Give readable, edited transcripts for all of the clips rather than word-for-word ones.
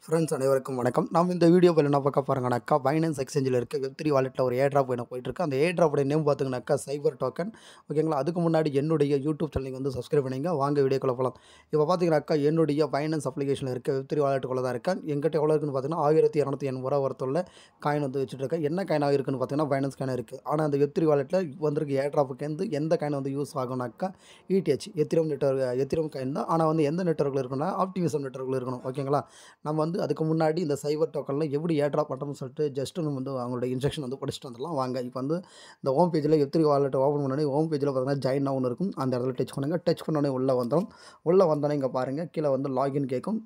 Friends அனைவருக்கும் வணக்கம். நாம் இந்த வீடியோவில் என்ன பார்க்க போகிறோங்கனாக்கா, பைனான்ஸ் எக்ஸ்சேஞ்சில் இருக்க வெப்3 வாலெட்டில் ஒரு ஏர் ட்ராப் எனக்கு போயிட்டுருக்கு. அந்த ஏர் ட்ராப்போட நேம் பார்த்தீங்கன்னாக்கா சைபர் டோக்கன். ஓகேங்களா. அதுக்கு முன்னாடி என்னுடைய யூடியூப் சேனல் வந்து சப்ஸ்கிரைப் பண்ணிங்க. வாங்க வீடியோக்குள்ள போகலாம். இப்போ பார்த்தீங்கன்னாக்கா என்னுடைய பைனான்ஸ் அப்ளிகேஷனில் இருக்க வெப்3 வாலெட்டுக்குள்ள தான் இருக்கேன். எங்கிட்ட எவ்வளோ இருக்குன்னு பார்த்தீங்கன்னா 1280 ஒருத்தருள்ள காயின் வந்து வச்சுட்ருக்கேன். என்ன காயினாக இருக்குன்னு பார்த்தீங்கன்னா பைனான்ஸ் காயின் இருக்குது. ஆனால் அந்த வெப்3 வாலெட்டில் வந்திருக்க ஏர் ட்ராப்புக்கு வந்து எந்த காயின் வந்து யூஸ் ஆகும்னாக்கா ETH எத்திரம் நெட்வொர்க் எத்திரம் காயின் தான். ஆனால் வந்து எந்த நெட்வொர்க்கில் இருக்குன்னா ஆப்டிமிசம் நெட்வொர்க்கில் இருக்கணும். ஓகேங்களா. நம்ம வந்து அதுக்கு முன்னாடி இந்த சைபர் டோக்கன்ல எப்படி ஏர் ட்ராப் பண்ணுறோம்னு சொல்லிட்டு ஜஸ்ட் நம்ம வந்து அவங்களோட இன்ஸ்ட்ரக்ஷன் வந்து படிச்சுட்டு வந்துடலாம் வாங்க. இப்போ வந்து இந்த ஹோம் பேஜில் எத்திரி வாலெட் ஓப்பன் பண்ணி ஹோம் பேஜில் பார்த்தீங்கன்னா ஜாயின் நவுன்னு இருக்கும். அந்த இடத்துல டச் பண்ணுங்கள். டச் பண்ணோடனே உள்ளே வந்துடும். உள்ளே வந்தோடனே இங்கே பாருங்கள் கீழே வந்து லாகின் கேட்கும்,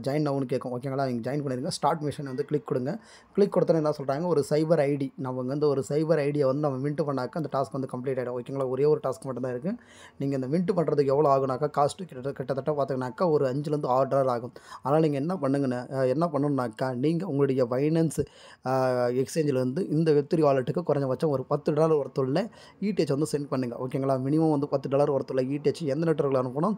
ஜாயின் நவுன்னு கேட்கும். ஓகேங்களா. நீங்கள் ஜாயின் பண்ணிடுங்க. ஸ்டார்ட் மிஷன் வந்து கிளிக் கொடுங்க. கிளிக் கொடுத்தோன்னே என்ன சொல்கிறாங்க, ஒரு சைபர் ஐடி நம்ம வந்து ஒரு சைபர் ஐடியை வந்து நம்ம மின்ட் பண்ணாக்க அந்த டாஸ்க் வந்து கம்ப்ளீட் ஆகிடும். ஓகேங்களா. ஒரே ஒரு டாஸ்க் மட்டும் தான் இருக்குது. நீங்கள் இந்த மின்ட் பண்ணுறதுக்கு எவ்வளோ ஆகுனாக்கா காஸ்ட்டு கிட்டத்தட்ட பார்த்தீங்கன்னாக்கா ஒரு $5 ஆகும். அதனால் நீங்கள் என்ன பண்ணணுன்னாக்கா, நீங்கள் உங்களுடைய பைனான்ஸ் எக்ஸ்சேஞ்சில் வந்து இந்த வெப்3 வாலெட்டுக்கு குறைஞ்சபட்சம் ஒரு $10 ஒருத்துள்ள ETH வந்து சென்ட் பண்ணுங்கள். ஓகேங்களா. மினிமம் வந்து $10 ஒருத்துள்ள ETH எந்த நெட்வொர்க்கில் அனுப்பணும்,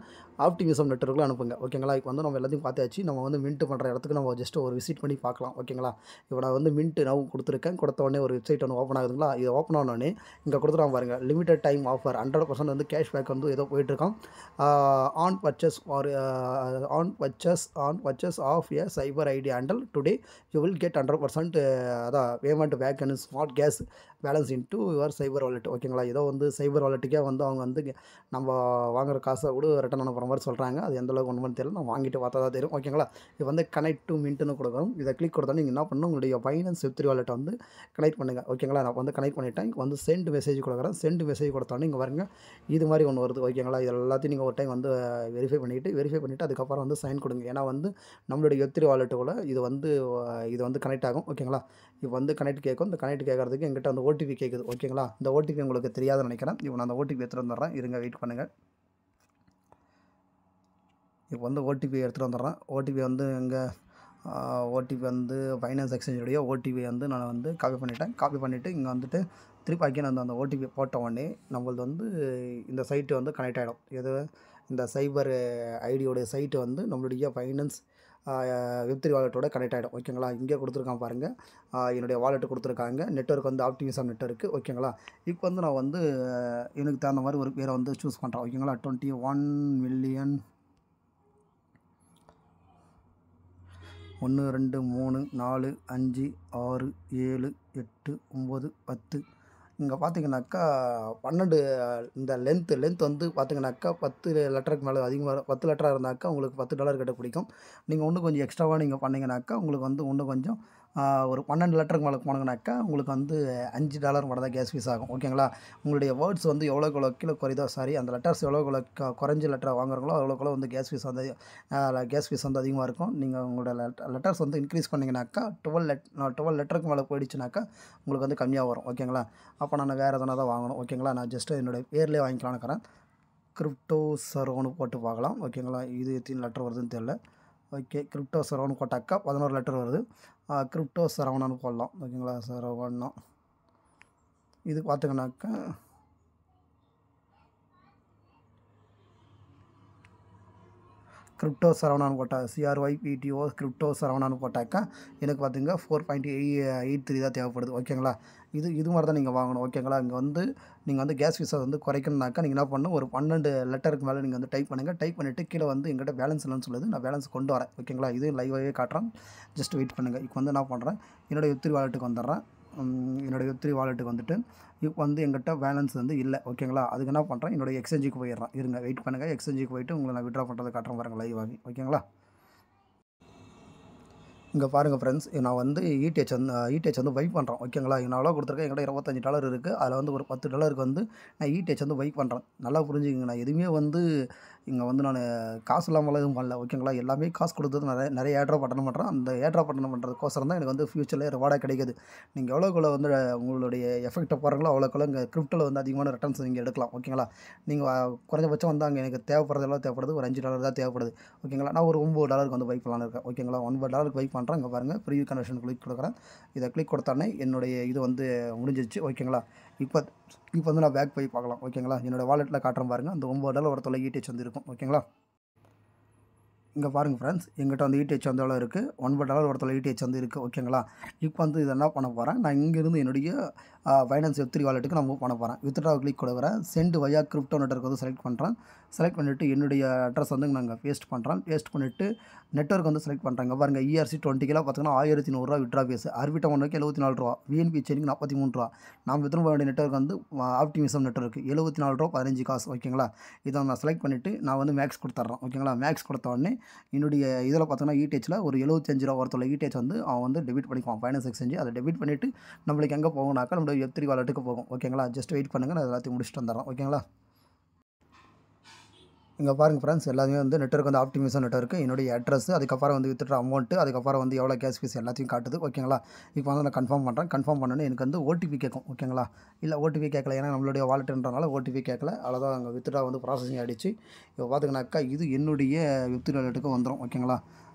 ஆப்டிமிசம் நெட்வொர்க்கில் அனுப்புங்க. ஓகேங்களா. இப்போ வந்து நம்ம எல்லாத்தையும் பார்த்தாச்சு. நம்ம வந்து மின்ட் பண்ணுற இடத்துக்கு நம்ம ஜஸ்ட் ஒரு விசிட் பண்ணி பார்க்கலாம். ஓகேங்களா. இப்போ நான் வந்து மின்ட் நவ் கொடுத்துருக்கேன். கொடுத்த உடனே ஒரு வெப்சைட் ஒன்று ஓப்பன் ஆகுதுங்களா. இது ஓப்பன் ஆனோடனே இங்கே கொடுத்துருவாங்க பாருங்கள், லிமிடெட் டைம் ஆஃபர் 100% வந்து கேஷ்பேக் வந்து ஏதோ போயிட்டுருக்கோம். On purchase of a cyber ID handle today you will get 100% அதான் payment back and smart cash balance into your cyber wallet. ஓகேங்களா. ஏதோ வந்து சைபர் வாலெட்டுக்கே வந்து அவங்க வந்து நம்ம வாங்குற காசை கூட ரிட்டர்ன் அனுப்புகிற மாதிரி சொல்கிறாங்க. அது எந்தளவுக்கு ஒன்றுமனு தெரியல. நான் வாங்கிட்டு பார்த்தா தான் தெரியும். ஓகேங்களா. இது வந்து கனெக்ட் டு மின்ட்னு கொடுக்கணும். இதை கிளிக் கொடுத்தா நீங்கள் என்ன பண்ணணும், உங்களுடைய பைனான்ஸ் வெப்3 வாலெட்டை வந்து கனெக்ட் பண்ணுங்கள். ஓகேங்களா. நான் வந்து கனெக்ட் பண்ணிவிட்டேன். இங்கே வந்து சென்ட் மெசேஜ் கொடுக்குறேன். சென்ட் மெசேஜ் கொடுத்தோன்னே இங்கே பாருங்க இது மாதிரி ஒன்று வருது. ஓகேங்களா. இது எல்லாத்தையும் நீங்கள் ஒரு டைம் வந்து வெரிஃபை பண்ணிவிட்டு அதுக்கப்புறம் வந்து சைன் கொடுங்க. ஏன்னா வந்து நம்மளுடைய வெப்3 வாலெட்டுக்குள்ள இது வந்து கனெக்ட் ஆகும். ஓகேங்களா. இப்போ வந்து கனெக்ட் கேட்கும். இந்த கனெக்ட் கேட்கறதுக்கு எங்கிட்ட வந்து ஓடிபி கேட்குது. ஓகேங்களா. இந்த ஓடிபி உங்களுக்கு தெரியாதுன்னு நினைக்கிறேன். இப்போ நான் அந்த ஓடிபி எடுத்துகிட்டு வந்துடுறேன். இருங்க, வெயிட் பண்ணுங்கள். இப்போ வந்து ஓடிபி எடுத்துகிட்டு வந்துடுறேன். ஓடிபி வந்து ஓடிபி வந்து பைனான்ஸ் எக்ஸ்சேஞ்சுடைய ஓடிபி வந்து நான் வந்து காப்பி பண்ணிட்டேன். காப்பி பண்ணிவிட்டு இங்கே வந்துட்டு திருப்பி அகைன் அந்த ஓடிபி போட்ட உடனே நம்மளது வந்து இந்த சைட்டு வந்து கனெக்ட் ஆகிடும். எது இந்த சைபர் ஐடியோடைய சைட்டு வந்து நம்மளுடைய பைனான்ஸ் வெப்3 வாலெட்டோட கனெக்ட் ஆகிடும். ஓகேங்களா. இங்கே கொடுத்துருக்கான் பாருங்கள், என்னுடைய வாலெட்டு கொடுத்துருக்காங்க. நெட்வொர்க் வந்து ஆப்டிமிசம் நெட்வொர்க்கு. ஓகேங்களா. இப்போ வந்து நான் வந்து எனக்கு தகுந்த மாதிரி ஒரு பேரை வந்து சூஸ் பண்ணுறேன். ஓகேங்களா. 21 மில்லியன் 1 2 3 4 5 6 7 8 9 10. இங்கே பார்த்தீங்கன்னாக்கா 12 இந்த லென்த் வந்து பார்த்தீங்கன்னாக்கா 10 லெட்டருக்கு மேலே அதிகமாக 10 லெட்டராக இருந்தாக்கா உங்களுக்கு $10 கிட்ட பிடிக்கும். நீங்கள் இன்னும் கொஞ்சம் எக்ஸ்ட்ராவாக நீங்கள் பண்ணிங்கனாக்கா உங்களுக்கு வந்து இன்னும் கொஞ்சம் ஒரு 12 லெட்டருக்கு மேலே போனீங்கனாக்கா உங்களுக்கு வந்து $5 மட்டும் தான் கேஸ் ஃபீஸ் ஆகும். ஓகேங்களா. உங்களுடைய வேர்ட்ஸ் வந்து எவ்வளோக்கு கீழே குறையுதோ அந்த லெட்டர்ஸ் எவ்வளோக்கு குறைஞ்ச லெட்டரை வாங்குறாங்களோ அவ்வளோக்குள்ள வந்து கேஸ் ஃபீஸ் வந்து அதிகமாக இருக்கும். நீங்கள் உங்களோட லெட்டர்ஸ் வந்து இன்க்ரீஸ் பண்ணிங்கனாக்கா 12 லெட்டருக்கு மேலே போயிடுச்சுனாக்கா உங்களுக்கு வந்து கம்மியாக வரும். ஓகேங்களா. அப்போ நான் வேறு எதனா தான் வாங்கணும். ஓகேங்களா. நான் ஜஸ்ட்டு என்னுடைய பேர்லேயே வாங்கிக்கலான்னு இருக்கிறேன். கிரிப்டோ சரோன்னு போட்டு பார்க்கலாம். ஓகேங்களா. இது எத்தனை லெட்டர் வருதுன்னு தெரியல. ஓகே, கிரிப்டோ சரவணன் போட்டாக்கா 11 லெட்டர் வருது. கிரிப்டோ சரவணன்னு போடலாம். ஓகேங்களா. சரவணா இது பார்த்திங்கனாக்கா கிரிப்டோ சரவணான்னு போட்டால் CRYPTO கிரிப்டோ சரவணான்னு போட்டாக்கா எனக்கு பார்த்துங்க 4.83 தான் தேவைப்படுது. ஓகேங்களா. இது மாதிரி தான் நீங்கள் வாங்கணும். ஓகேங்களா. இங்கே வந்து நீங்கள் வந்து கேஸ் ஃபீஸை வந்து குறைக்கணுனாக்கா நீங்கள் என்ன பண்ணணும், ஒரு 12 லெட்டருக்கு மேலே நீங்கள் வந்து டைப் பண்ணுங்கள். டைப் பண்ணிவிட்டு கீழே வந்து எங்கிட்ட பேலன்ஸ் இல்லைன்னு சொல்லுது. நான் பேலன்ஸ் கொண்டு வரேன். ஓகேங்களா. இது லைவாகவே காட்டுறேன். ஜஸ்ட் வெயிட் பண்ணுங்கள். இப்போ வந்து என்ன பண்ணுறேன், என்னோடய வெப்3 வாலெட்டுக்கு வந்துடுறேன். என்னோடய வெப்3 வாலெட்டுக்கு வந்துட்டு இப்போ வந்து எங்கிட்ட பேலன்ஸ் வந்து இல்லை. ஓகேங்களா. அதுக்கு என்ன பண்ணுறேன், என்னோடய எக்ஸ்சேஞ்சுக்கு போயிடுறேன். இருங்க, வெயிட் பண்ணுங்கள். எக்ஸ்சேஞ்சுக்கு போயிட்டு உங்களை நான் விட்ரா பண்ணுறதை காட்டுறேன் பாருங்கள் லைவாகவே. ஓகேங்களா. இங்கே பாருங்கள் ஃப்ரெண்ட்ஸ், நான் வந்து ETH வந்து பை பண்ணுறேன். ஓகேங்களா. நான் எவ்வளோ கொடுத்துருக்கேன், என்கிட்ட $25 இருக்குது. அதில் வந்து ஒரு $10 வந்து நான் ETH வந்து பை பண்ணுறேன். நல்லா புரிஞ்சுக்கங்க. நான் எதுவுமே வந்து இங்கே வந்து நான் காசு இல்லாமலாம் எதுவும் பண்ணல. ஓகேங்களா. எல்லாமே காசு கொடுத்தது நிறைய ஏர் ட்ராப் அட்டெண்ட் பண்ணுறேன். அந்த ஏர் ட்ராப் அட்டெண்ட் பண்ணுறதுக்கோசரம் தான் எனக்கு வந்து ஃபியூச்சரில் ரிவார்டாக கிடைக்குது. நீங்கள் எவ்வளோக்குள்ள வந்து உங்களுடைய எஃபெக்ட்டை போடுறீங்களோ அவ்வளோக்குள்ள இங்கே கிரிப்டோவில் வந்து அதிகமான ரிட்டர்ன்ஸ் நீங்கள் எடுக்கலாம். ஓகேங்களா. நீங்கள் குறைஞ்சபட்சம் வந்து அங்கே எனக்கு தேவைப்படுது ஒரு $5 தான் தேவைப்படுது. ஓகேங்களா. நான் ஒரு $9 வந்து பை பண்ணலான்னு இருக்கேன். ஓகேங்களா. $9 பை பண்ணுறேன். இங்கே பாருங்கள், ப்ரீவியூ கன்வர்ஷன் கிளிக் கொடுக்குறேன். இதை கிளிக் கொடுத்தோடனே என்னுடைய இது வந்து முடிஞ்சிச்சு. ஓகேங்களா. இப்போ வந்து நான் பேக் போய் பார்க்கலாம். ஓகேங்களா. என்னோடய வாலெட்டில் காட்டுறேன் பாருங்கள். அந்த $9 ஒருத்தொலை ETH வந்து இருக்கும். ஓகேங்களா. இங்கே பாருங்கள் ஃப்ரெண்ட்ஸ், எங்கிட்ட வந்து ETH வந்து எவ்வளோ இருக்குது, $9 ஒருத்தர் ETH வந்து இருக்குது. ஓகேங்களா. இப்போ வந்து இதை என்ன பண்ண போகிறேன், நான் இங்கேருந்து என்னுடைய பைனான்ஸ் Web3 வாலெட்டுக்கு நான் மூவ் பண்ண போகிறேன். வித்ட்ராவை கிளிக் கொடுக்குறேன். சென்ட் வயா கிரிப்டோ நெட்வொர்க் வந்து செலக்ட் பண்ணுறேன். செலக்ட் பண்ணிவிட்டு என்னுடைய அட்ரஸ் வந்து நாங்கள் பேஸ்ட் பண்ணுறேன். பேஸ்ட் பண்ணிவிட்டு நெட்வொர்க் வந்து செலக்ட் பண்ணுறாங்க. பாருங்கள், ERC20 கிலோ பார்த்தீங்கன்னா $1100 விட்ரா பேஸ். ஆர்பிட்டா ஒன்றுக்கு $74, VNP செயினுக்கு $43. நாம் வித்ட்ரா பண்ண வேண்டிய நெட்வொர்க் வந்து ஆப்டிமிசம் நெட்வொர்க் $74 15 காசு. ஓகேங்களா. இதை நான் செலக்ட் பண்ணிவிட்டு நான் வந்து மேக்ஸ் கொடுத்துட்றேன். ஓகேங்களா. மேக்ஸ் கொடுத்த உடனே என்னுடைய இதில் பார்த்தீங்கன்னா ETHல ஒரு $75 ஒருத்தர் ETH வந்து அவன் வந்து டெபிட் பண்ணிக்குவான் ஃபைனான்ஸ் எக்ஸ்சேஞ்சு. அதை டெபிட் பண்ணிவிட்டு நம்மளுக்கு எங்கே போகணும்னாக்கா நம்மளுடைய Web3 வாலெட்டுக்கு போகும். ஓகேங்களா. ஜஸ்ட் வெயிட் பண்ணுங்கள், நான் எல்லாத்தையும் முடிச்சுட்டு வந்துடுறேன். ஓகேங்களா. இங்கே பாருங்கள் ஃப்ரெண்ட்ஸ், எல்லாமே வந்து நெட்வொர்க் வந்து ஆப்டிமிசம் நெட்வொர்க், என்னுடைய அட்ரஸ், அதுக்கப்புறம் வந்து வித்ட்ரா அமௌண்ட்டு, அதுக்கப்புறம் வந்து எவ்வளோ கேஷ் ஃபீஸ் எல்லாத்தையும் காட்டுது. ஓகேங்களா. இப்போ வந்து நான் கன்ஃபார்ம் பண்ணுறேன். கன்ஃபார்ம் பண்ணோன்னே எனக்கு வந்து ஓடிபி கேட்கும். ஓகேங்களா. இல்லை ஓடிபி கேட்கல, ஏன்னா நம்மளுடைய வாலெட்டுன்றனால ஓடிபி கேட்கல. அவ்வளோதான், அங்கே வித்ட்ரா வந்து ப்ராசஸிங் ஆகிடுச்சு. இப்போ பார்த்திங்கனாக்கா இது என்னுடைய Web3 வாலெட்டுக்கு வந்துடும். ஓகேங்களா.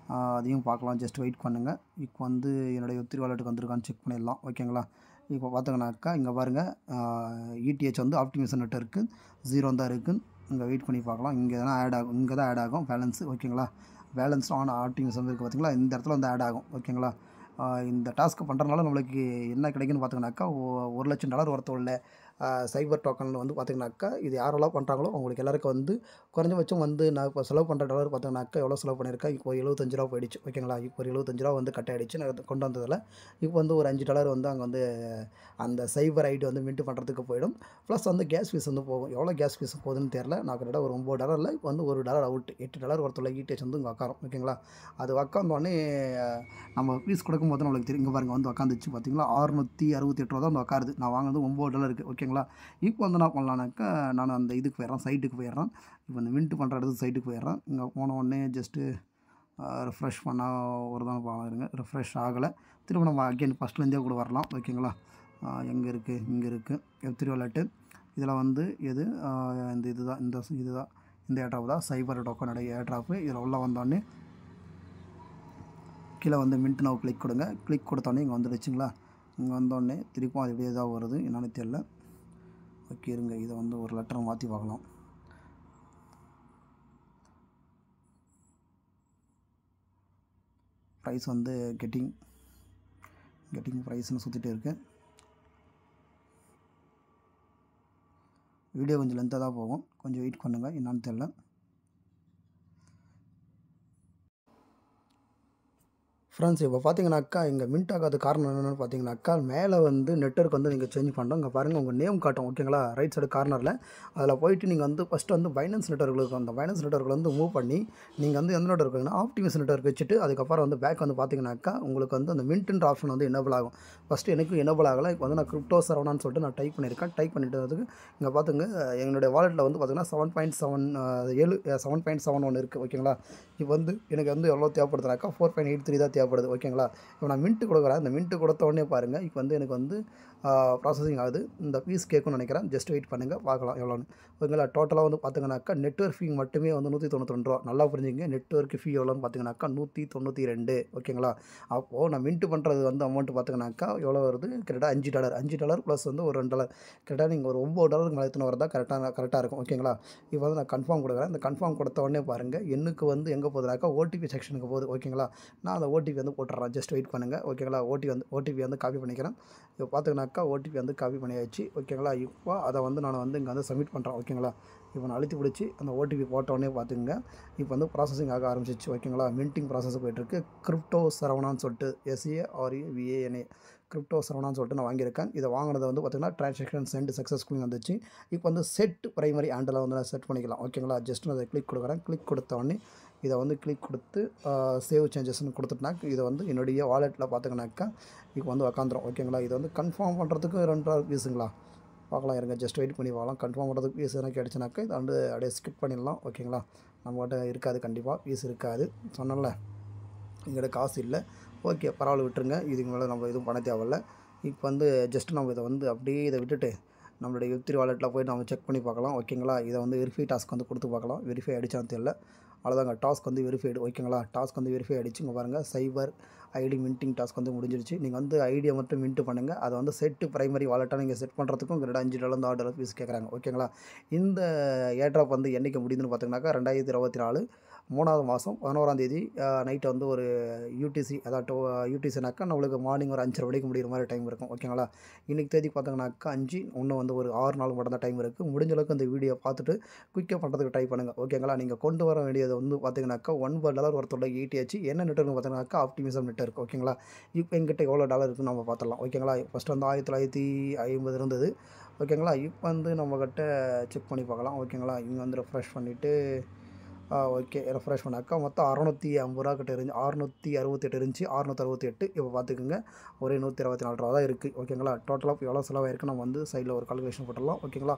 அதையும் பார்க்கலாம். ஜஸ்ட் வெயிட் பண்ணுங்கள். இப்போ வந்து என்னுடைய Web3 வாலெட்டுக்கு வந்திருக்கான்னு செக் பண்ணிடலாம். ஓகேங்களா. இப்போ பார்த்தீங்கன்னாக்கா இங்கே பாருங்கள், ETH வந்து ஆப்டிமிசம் நெட்வொர்க்கு 0 தான் இருக்குது. இங்கே வெயிட் பண்ணி பார்க்கலாம். இங்கே தான் ஆட் ஆகும், இங்கே தான் ஆட் ஆகும் பேலன்ஸு. ஓகேங்களா. பேலன்ஸ் ஆன் ஆப்டிமிசம் இருக்குது பார்த்தீங்களா, இந்த இடத்துல வந்து ஆட் ஆகும். ஓகேங்களா. இந்த டாஸ்க்கு பண்ணுறதுனால நம்மளுக்கு என்ன கிடைக்குன்னு பார்த்தீங்கன்னாக்கா, $1,00,000 ஒருத்தர் உள்ள சைபர் டோக்கனில் வந்து பார்த்திங்கனாக்கா, இது யாரெல்லாம் பண்ணுறாங்களோ அவங்களுக்கு எல்லாருக்கும் வந்து குறைஞ்சபட்சம் வந்து நான் இப்போ செலவு பண்ணுற டாலர் பார்த்தீங்கன்னாக்கா எவ்வளோ செலவு பண்ணியிருக்கேன், இப்போ $75 போயிடுச்சு. ஓகேங்களா. இப்போ ஒரு $75 வந்து கட் ஆகிடுச்சு நான் கொண்டு வந்ததில். இப்போ வந்து ஒரு $5 வந்து அங்கே வந்து அந்த சைபர் ஐடி வந்து மின்ட் பண்ணுறதுக்கு போயிடும். ப்ளஸ் வந்து கேஸ் ஃபீஸ் வந்து போகும். எவ்வளோ கேஸ் ஃபீஸ் போகுதுன்னு தெரில. நான் கிட்ட ஒரு $9 இப்போ வந்து $1 அவுட், $8 ஒருத்தர் ETH வந்து இங்கே உட்காரும். ஓகேங்களா. அது உட்காந்தோடனே நம்ம ஃபீஸ் கொடுக்கும்போது நம்மளுக்கு தெரியும். இங்கே பாருங்கள் வந்து உட்காந்துச்சு பார்த்தீங்களா, $668 தான் வந்து உட்காருது. நான் வாங்கினது $9 இருக்குது. ஓகேங்களா. இப்போ வந்து என்ன பண்ணலான்னாக்கா, நான் அந்த இதுக்கு போயிடுறேன், சைட்டுக்கு போயிடுறேன். இப்போ இந்த மின்ட் பண்ணுற இடத்துக்கு சைட்டுக்கு போயிடுறேன். இங்கே போன உடனே ஜஸ்ட்டு ரெஃப்ரெஷ் பண்ணால் ஒரு தான் பாருங்க, ரெஃப்ரெஷ் ஆகலை. திரும்ப நம்ம அகெயின் ஃபஸ்ட்லேருந்தே கூட வரலாம். ஓகேங்களா. எங்கே இருக்குது, இங்கே இருக்குது Web3 வாலெட்டு. இதில் வந்து எது இந்த இதுதான், இந்த ஏர்ட்ராப் தான் சைபர் டோக்கனுடைய ஏர்ட்ராப்பு. இதில் உள்ள வந்தோடனே கீழே வந்து மின்ட் நவ் கிளிக் கொடுங்க. கிளிக் கொடுத்தோடனே இங்கே வந்துடுச்சுங்களா. இங்கே வந்தோடனே திருப்பும் அது இப்படியே தான் வருது, என்னன்னு தெரியல. ஓகே இருங்க, இதை வந்து ஒரு லெட்டர் மாற்றி பார்க்கலாம். ப்ரைஸ் வந்து கெட்டிங் ப்ரைஸ்னு சுற்றிட்டு இருக்குது. வீடியோ கொஞ்சம் லென்த்தாக தான் போகும், கொஞ்சம் வெயிட் பண்ணுங்கள், என்னான்னு தெரியல. ஃப்ரெண்ட்ஸ், இப்போ பார்த்தீங்கன்னாக்கா இங்கே மின்ட் ஆகாத காரணம் என்னென்னு பார்த்தீங்கன்னாக்கா, மேலே வந்து நெட்வொர்க் வந்து நீங்கள் சேஞ்ச் பண்ணுறோம். இங்கே பாருங்கள் உங்கள் நேம் காட்டும். ஓகேங்களா. ரைட் சைடு கார்னரில் அதில் போயிட்டு நீங்கள் வந்து ஃபஸ்ட்டு வந்து பைனான்ஸ் நெட்வொர்க்கில் இருக்கும். அந்த பைனான்ஸ் நெட்வொர்க்கில் வந்து மூவ் பண்ணி நீங்கள் வந்து எந்த நெட்வொர்க் இருக்குன்னா ஆப்டிமிசம் நெட்வொர்க் வச்சுட்டு அதுக்கப்புறம் வந்து பேக் வந்து பார்த்தீங்கன்னாக்கா உங்களுக்கு வந்து அந்த மின்ட்ன்ற ஆப்ஷன் வந்து எனேபிள் ஆகும். ஃபஸ்ட்டு எனக்கு எனேபிள் ஆகலை. இப்போ வந்து நான் கிரிப்டோ சரவணான்னு சொல்லிட்டு நான் டைப் பண்ணியிருக்கேன். டைப் பண்ணிட்டதுக்கு இங்கே பார்த்துங்க, என்னுடைய வாலெட்டில் வந்து பார்த்தீங்கன்னா 7.71 இருக்குது. ஓகேங்களா. இப்போ வந்து எனக்கு வந்து எவ்வளோ தேவைப்படுதுனாக்கா 4.83 தான் தேவைப்படுது. ஓகேங்களா. இப்போ நான் மின்ட்டு கொடுக்குறேன். இந்த மின்ட்டு கொடுத்த உடனே பாருங்கள், இப்போ வந்து எனக்கு வந்து ப்ராசஸிங் ஆகுது. இந்த ஃபீஸ் கேட்கும்னு நினைக்கிறேன். ஜஸ்ட் வெயிட் பண்ணுங்கள், பார்க்கலாம் எவ்வளோன்னு. ஓகேங்களா. டோட்டலாக வந்து பார்த்தீங்கன்னாக்கா நெட்வொர்க் ஃபீ மட்டுமே வந்து $192. நல்லா புரிஞ்சுங்க, நெட்வொர்க் ஃபீ எவ்வளோன்னு பார்த்தீங்கன்னாக்கா $192. ஓகேங்களா. அப்போது நான் மின்ட்டு பண்ணுறது வந்து அமௌண்ட்டு பார்த்தீங்கன்னாக்கா எவ்வளோ வருது, கரெக்டாக $5 ப்ளஸ் வந்து ஒரு $2. கரெக்டாக நீங்கள் ஒரு $9 மேலே எத்தனை வரதா கரெக்டாக இருக்கும். ஓகேங்களா. இப்போ வந்து நான் கன்ஃபார்ம் கொடுக்குறேன். இந்த கன்ஃபார்ம் கொடுத்த உடனே பாருங்கள், எண்ணுக்கு வந்து எங்கே போகுதுனாக்கா ஓடிபி செக்ஷனுக்கு போகுது. ஓகேங்களா. நான் அந்த ஓடிபி வந்து போட்டுறேன். ஜஸ்ட் வெயிட் பண்ணுங்கள். ஓகேங்களா. ஓடிபி வந்து காப்பி பண்ணிக்கிறேன். இப்போ பார்த்தீங்கன்னாக்கா ஓடிபி வந்து காப்பி பண்ணியாச்சு. ஓகேங்களா. இப்போ அதை வந்து நான் வந்து இங்கே வந்து சப்மிட் பண்ணுறேன். ஓகேங்களா. இப்போ நான் அழுத்தி பிடிச்சி அந்த ஓடிபி போட்டோடனே பார்த்துங்க, இப்போ வந்து ப்ராசஸிங் ஆக ஆரம்பிச்சிச்சு. ஓகேங்களா. மின்ட்டிங் ப்ராசஸ் போய்ட்டுருக்கு. கிரிப்டோ சரவணான்னு சொல்லிட்டு SAREVANA கிரிப்டோ சரவணான்னு சொல்லிட்டு நான் வாங்கியிருக்கேன். இதை வாங்கினது வந்து பார்த்திங்கன்னா ட்ரான்சாக்ஷன் சென்ட் சக்ஸஸ்ஃபுல்லி வந்துச்சு. இப்போ வந்து செட் பிரைமரி ஹேண்டில் வந்து நான் செட் பண்ணிக்கலாம். ஓகேங்களா. ஜஸ்ட் நான் அதை கிளிக் கொடுக்குறேன். கிளிக் கொடுத்த உடனே இதை வந்து கிளிக் கொடுத்து சேவ் சேஞ்சஸ்ன்னு கொடுத்துட்டுனா இதை வந்து என்னுடைய வாலெட்டில் பார்த்திங்கனாக்கா இப்போ வந்து உக்காந்துரும். ஓகேங்களா. இதை வந்து கன்ஃபார்ம் பண்ணுறதுக்கு $2 பீஸுங்களா, பார்க்கலாம் இருங்க. ஜஸ்ட் வெயிட் பண்ணி பார்க்கலாம். கன்ஃபார்ம் பண்ணுறதுக்கு பீஸ் எதனா கிடச்சுனாக்கா இதை வந்து அப்படியே ஸ்கிப் பண்ணிடலாம். ஓகேங்களா. நம்மகிட்ட இருக்காது, கண்டிப்பாக பீஸ் இருக்காது. சொன்னல எங்கிட்ட காசு இல்லை. ஓகே பரவாயில்ல, விட்டுருங்க. இதுக்கு மேலே நம்ம எதுவும் பண்ண தேவையில்ல. இப்போ வந்து ஜஸ்ட் நம்ம இதை வந்து அப்படியே இதை விட்டுட்டு நம்மளுடைய Web3 வாலெட்டில் போய்ட்டு நம்ம செக் பண்ணி பார்க்கலாம். ஓகேங்களா. இதை வந்து வெரிஃபை டாஸ்க் வந்து கொடுத்து பார்க்கலாம். வெரிஃபை ஆகிடுச்சான்னு தெரியல. அவ்வளோதாங்க, டாஸ்க் வந்து வெரிஃபைடு. ஓகேங்களா. டாஸ்க் வந்து வெரிஃபை ஆகிடுச்சு. இங்கே பாருங்கள், சைபர் ஐடி மின்ட்டிங் டாஸ்க் வந்து முடிஞ்சிருச்சு. நீங்கள் வந்து ஐடியை மட்டும் மின்ட் பண்ணுங்கள். அதை வந்து செட்டு பிரைமரி வாலெட்டாக நீங்கள் செட் பண்ணுறதுக்கும் கிட்ட $5 $6 ஃபீஸ் கேட்குறாங்க. ஓகேங்களா. இந்த ஏர்ட்ராப் வந்து என்றைக்கு முடியுதுன்னு பார்த்தீங்கன்னாக்கா 2024 3வது மாதம் 11ஆம் தேதி நைட்டு வந்து ஒரு யூடிசி அதாட்டும் யூடிசினாக்கா நம்மளுக்கு மார்னிங் ஒரு 5:30 மணிக்கு முடிகிற மாதிரி டைம் இருக்கும் ஓகேங்களா. இன்றைக்கி தேதி பார்த்தீங்கன்னாக்கா 5 இன்னும் வந்து ஒரு 6 நாள் மட்டும் தான் டைம் இருக்குது. முடிஞ்ச அளவுக்கு இந்த வீடியோ பார்த்துட்டு குயிக்காக பண்ணுறதுக்கு ட்ரை பண்ணுங்கள் ஓகேங்களா. நீங்கள் கொண்டு வர வேண்டியது வந்து பார்த்தீங்கன்னாக்கா $1 ஒருத்தோட ETH என்ன நெட்வொர்க்னு பார்த்தீங்கன்னாக்கா ஆப்டிமிசம் நெட்வொர்க் ஓகேங்களா. இப்போ எங்கிட்ட எவ்வளோ டாலர் இருக்குன்னு நம்ம பார்த்துடலாம் ஓகேங்களா. ஃபஸ்ட்டு வந்து 1950 இருந்தது ஓகேங்களா. இப்போ வந்து நம்மக்கிட்ட செக் பண்ணி பார்க்கலாம் ஓகேங்களா. இங்கே வந்து ரெஃப்ரெஷ் பண்ணிவிட்டு ஓகே ரெஃப்ரெஷ் பண்ணாக்கா மொத்தம் ₹650 கிட்ட இருந்துச்சு. 668 இருந்துச்சு. 668 இப்போ பார்த்துக்குங்க ஒரே ₹124 தான் இருக்குது ஓகேங்களா. டோட்டலாக எவ்வளோ செலவாயிருக்கு நம்ம வந்து சைடில் ஒரு கால்குலேஷன் போட்டுடலாம் ஓகேங்களா.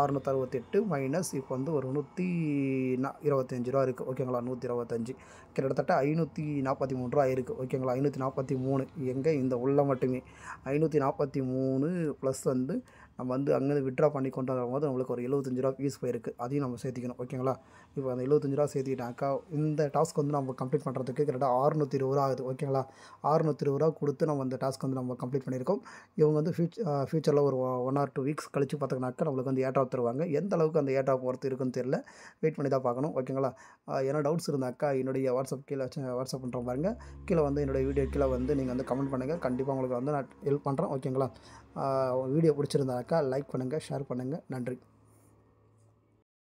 668 மைனஸ் இப்போ வந்து ஒரு ₹125 இருக்குது ஓகேங்களா. 125 கிட்டத்தட்ட ₹543 ஆயிருக்கு ஓகேங்களா. 543 எங்கே இந்த உள்ள மட்டுமே 543 ப்ளஸ் வந்து நம்ம வந்து அங்கேருந்து விட்ரா பண்ணி கொண்டு வரும்போது நம்மளுக்கு ஒரு ₹75 ஃபீஸ் போயிருக்கு. அதையும் நம்ம சேர்த்திக்கணும் ஓகேங்களா. இப்போ அந்த ₹75 சேர்த்திக்கிட்டாக்கா இந்த டாஸ்க் வந்து நம்ம கம்ப்ளீட் பண்ணுறதுக்கு கிட்டத்தட்ட ₹620 ஆகுது ஓகேங்களா. ₹620 கொடுத்து நம்ம இந்த டாஸ்க் வந்து நம்ம கம்ப்ளீட் பண்ணியிருக்கோம். இவங்க வந்து ஃபியூச்சரில் ஒரு 1 or 2 வீக்ஸ் கழித்து பார்த்தோம்னாக்கா நம்மளுக்கு வந்து ஏர்ட்ராப் தருவாங்க. எந்த அளவுக்கு அந்த ஏர்ட்ராப் ஒர்த்து இருக்குன்னு தெரியல. வெயிட் பண்ணி தான் பார்க்கணும் ஓகேங்களா. ஏன்னா டவுட்ஸ் இருந்தாக்கா என்னுடைய வாட்ஸ்அப் கீழே வாட்ஸ்அப் பண்ணுற பாருங்கள். கீழே வந்து என்னுடைய வீடியோ கீழே வந்து நீங்கள் வந்து கமெண்ட் பண்ணுங்கள். கண்டிப்பாக உங்களுக்கு வந்து நான் ஹெல்ப் பண்ணுறேன் ஓகேங்களா. வீடியோ பிடிச்சிருந்தாக்கா லைக் பண்ணுங்கள், ஷேர் பண்ணுங்கள். நன்றி.